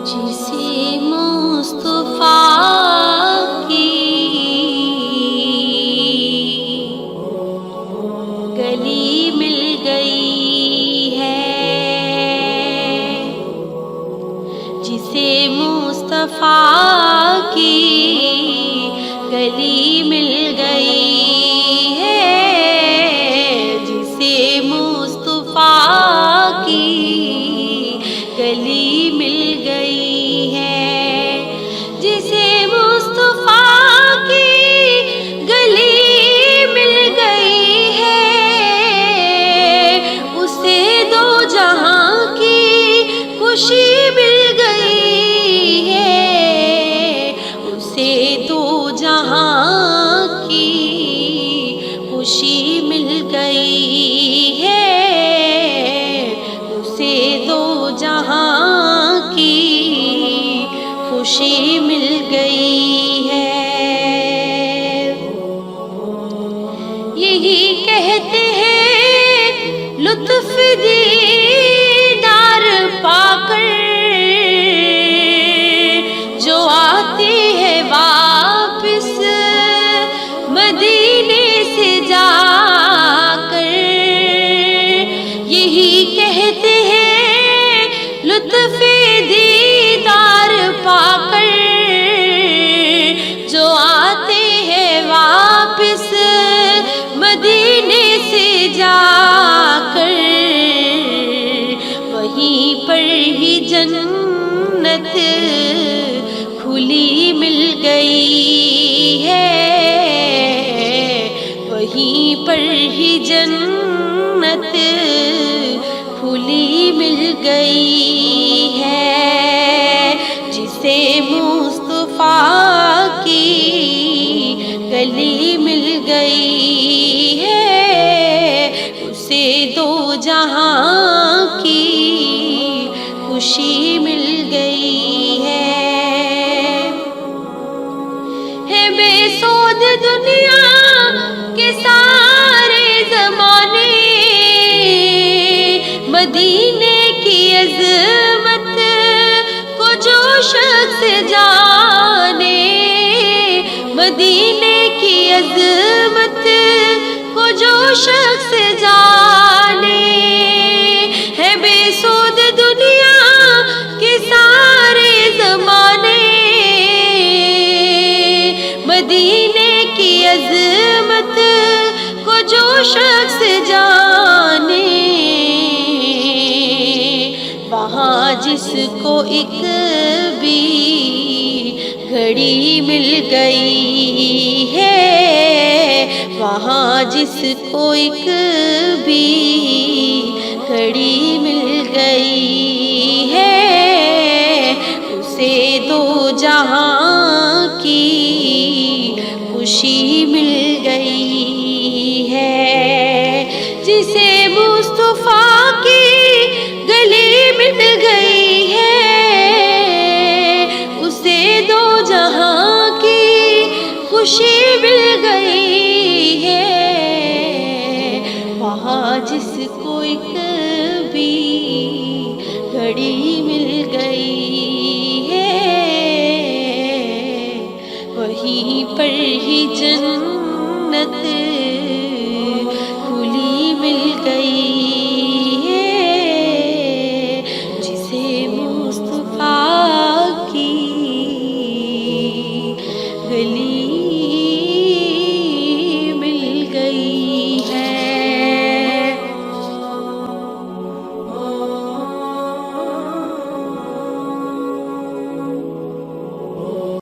जिसे मुस्तफा की गली मिल गई है, जिसे मुस्तफा की गली मिल गई है, जिसे मुस्तफा की गली मिल गई है, जिसे मुस्तफा की गली मिल गई है, उसे दो जहां की खुशी मिल गई है, उसे दो जहां की खुशी मिल गई है, उसे दो जहां की खुशी मिल गई है। यही कहते हैं लुत्फ दीदार पाकर जो आती है वापिस मदीने से जाकर, यही कहते हैं लुत्फ दीदार पाकर जो आते हैं वापिस मदीने से जाकर, वहीं पर ही जन्नत खुली मिल गई है, वहीं पर ही जन्नत खुली मिल गई है, जिसे मुस्तफा की गली मिल गई है, उसे दो जहां की खुशी मिल गई है बेसोध दुनिया के सारे जमाने, मदीने की अज़मत को जो शख्स जाने, मदीने की अज़मत को जो शख्स जाने, है बेसुध दुनिया के सारे ज़माने, मदीने की अज़मत को जो शख्स जाने, वहाँ जिसको एक भी घड़ी मिल गई है, वहाँ जिसको एक भी घड़ी मिल गई है, उसे दो जहां की खुशी मिल गई है, जिसे मुस्तफा की गली मिल गई है, उसे दो जहां की खुशी मिल गई है, वहाँ जिसको एक भी घड़ी